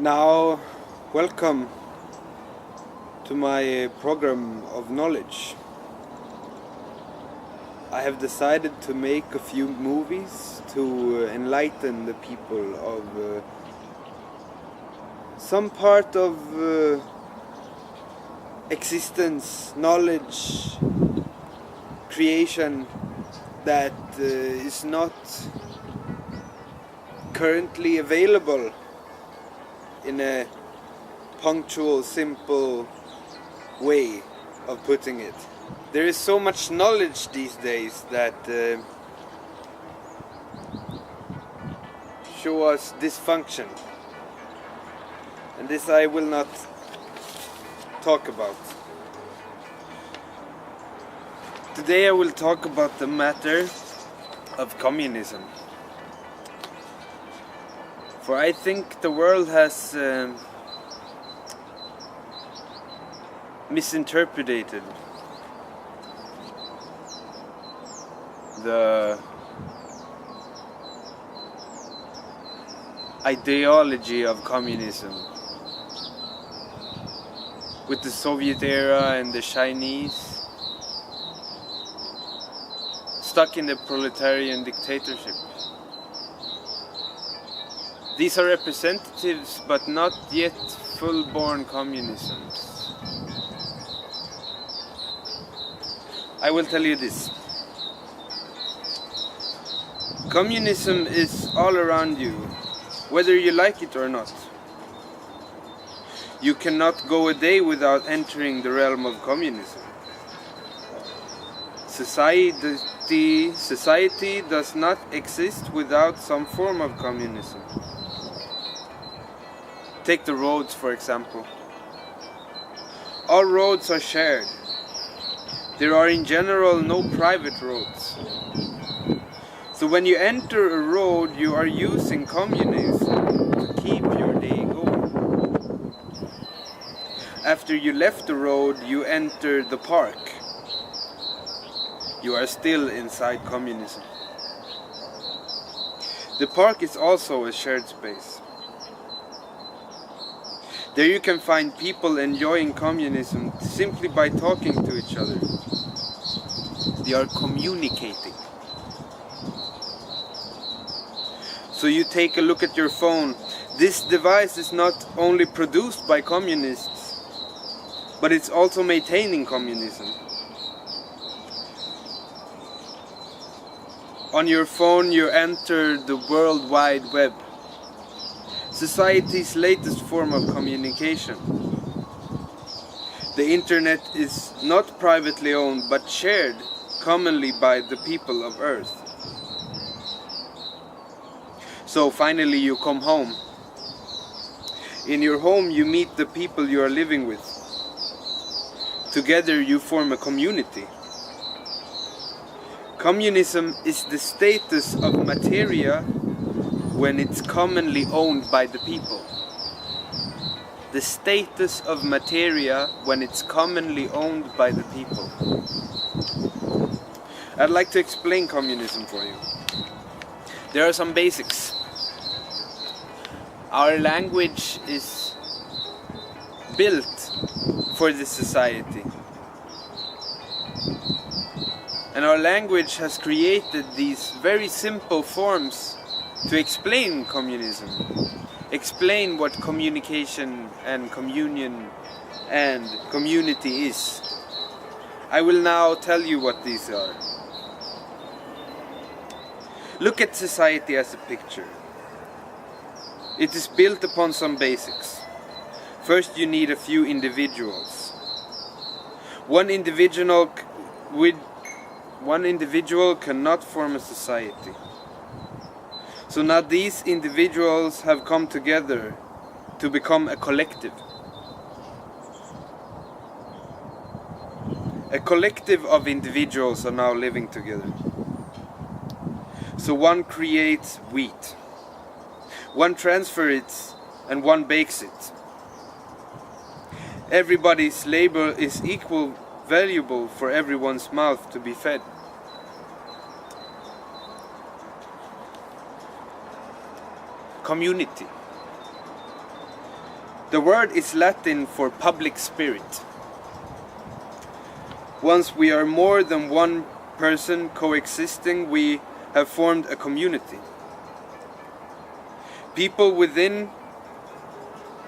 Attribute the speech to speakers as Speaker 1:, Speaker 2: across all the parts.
Speaker 1: Now, welcome to my program of knowledge. I have decided to make a few movies to enlighten the people of some part of existence, knowledge, creation that is not currently available in a punctual, simple way of putting it. There is so much knowledge these days that show us dysfunction, and this I will not talk about. Today I will talk about the matter of communism. For I think the world has misinterpreted the ideology of communism with the Soviet era and the Chinese stuck in the proletarian dictatorship. These are representatives, but not yet full-born communisms. I will tell you this. Communism is all around you, whether you like it or not. You cannot go a day without entering the realm of communism. Society does not exist without some form of communism. Take the roads, for example. All roads are shared. There are in general no private roads. So when you enter a road, you are using communism to keep your day going. After you left the road, you enter the park. You are still inside communism. The park is also a shared space. There you can find people enjoying communism simply by talking to each other. They are communicating. So you take a look at your phone. This device is not only produced by communists, but it's also maintaining communism. On your phone you enter the World Wide Web, society's latest form of communication. The internet is not privately owned but shared commonly by the people of Earth. So finally you come home. In your home you meet the people you are living with. Together you form a community. Communism is the status of materia when it's commonly owned by the people. The status of materia when it's commonly owned by the people. I'd like to explain communism for you. There are some basics. Our language is built for this society. And our language has created these very simple forms to explain communism. Explain what communication and communion and community is. I will now tell you what these are. Look at society as a picture. It is built upon some basics. First you need a few individuals. One individual cannot form a society. So now these individuals have come together to become a collective. A collective of individuals are now living together. So one creates wheat. One transfers it and one bakes it. Everybody's labor is equal valuable for everyone's mouth to be fed. Community. The word is Latin for public spirit. Once we are more than one person coexisting, we have formed a community. People within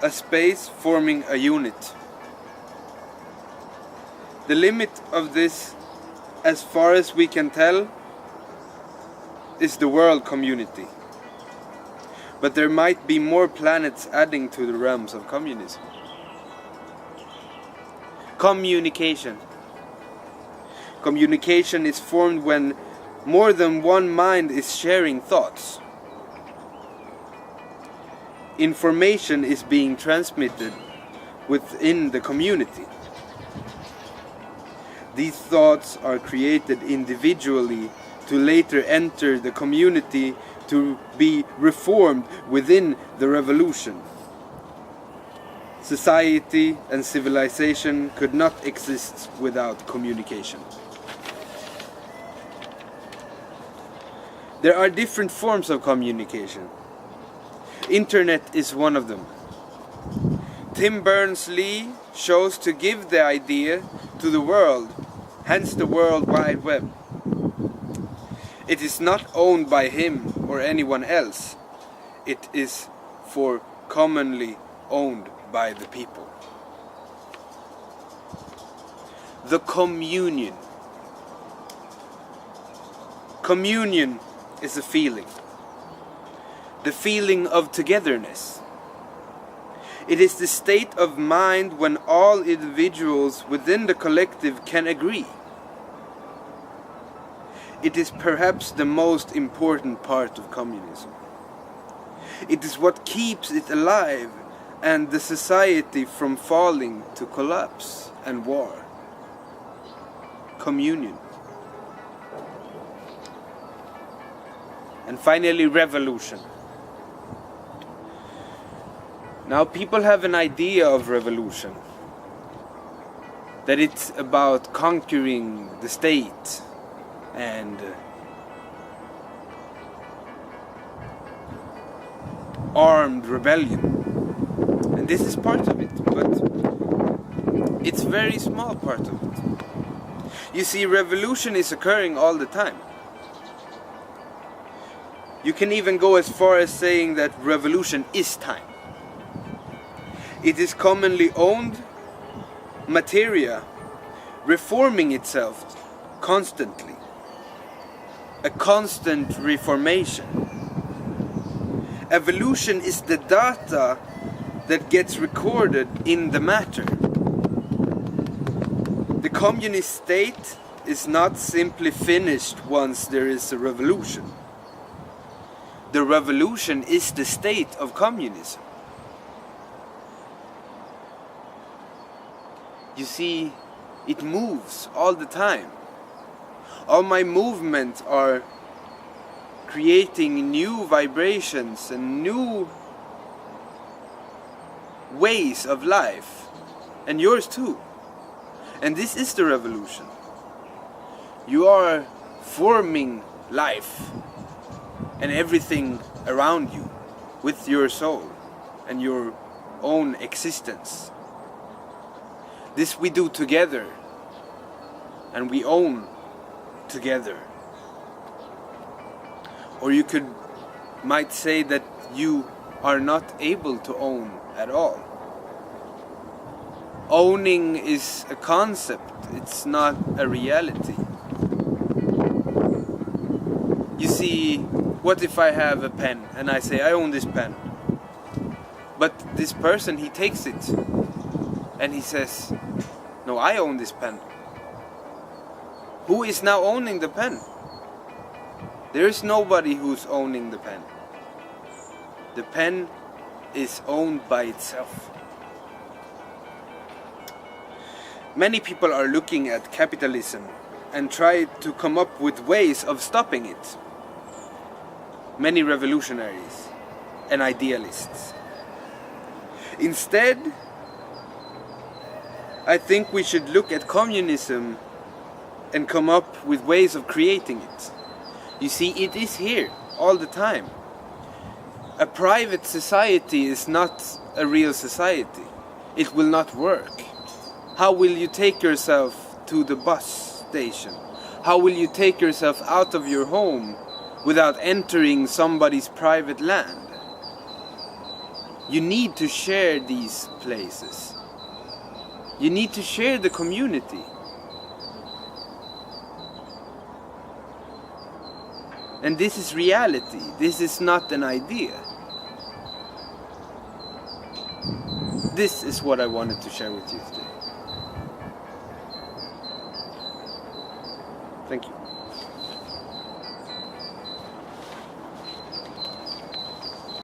Speaker 1: a space forming a unit. The limit of this, as far as we can tell, is the world community. But there might be more planets adding to the realms of communism. Communication. Communication is formed when more than one mind is sharing thoughts. Information is being transmitted within the community. These thoughts are created individually to later enter the community to be reformed within the revolution. Society and civilization could not exist without communication. There are different forms of communication. Internet is one of them. Tim Berners-Lee chose to give the idea to the world, hence the World Wide Web. It is not owned by him or anyone else. It is for commonly owned by the people. The communion. Communion is a feeling. The feeling of togetherness. It is the state of mind when all individuals within the collective can agree. It is perhaps the most important part of communism. It is what keeps it alive and the society from falling to collapse and war. Communion. And finally, revolution. Now people have an idea of revolution, that it's about conquering the state and armed rebellion. And this is part of it, but it's a very small part of it. You see, revolution is occurring all the time. You can even go as far as saying that revolution is time. It is commonly owned materia reforming itself constantly. A constant reformation. Evolution is the data that gets recorded in the matter. The communist state is not simply finished once there is a revolution. The revolution is the state of communism. You see, it moves all the time. All my movements are creating new vibrations and new ways of life. And yours too. And this is the revolution. You are forming life and everything around you with your soul and your own existence. This we do together, and we own together. Or you might say that you are not able to own at all. Owning is a concept, it's not a reality. You see, what if I have a pen and I say I own this pen? But this person, he takes it and he says, no, I own this pen. Who is now owning the pen? There is nobody who's owning the pen. The pen is owned by itself. Many people are looking at capitalism and try to come up with ways of stopping it. Many revolutionaries and idealists. Instead, I think we should look at communism and come up with ways of creating it. You see, it is here all the time. A private society is not a real society. It will not work. How will you take yourself to the bus station? How will you take yourself out of your home without entering somebody's private land? You need to share these places. You need to share the community. And this is reality. This is not an idea. This is what I wanted to share with you today. Thank you.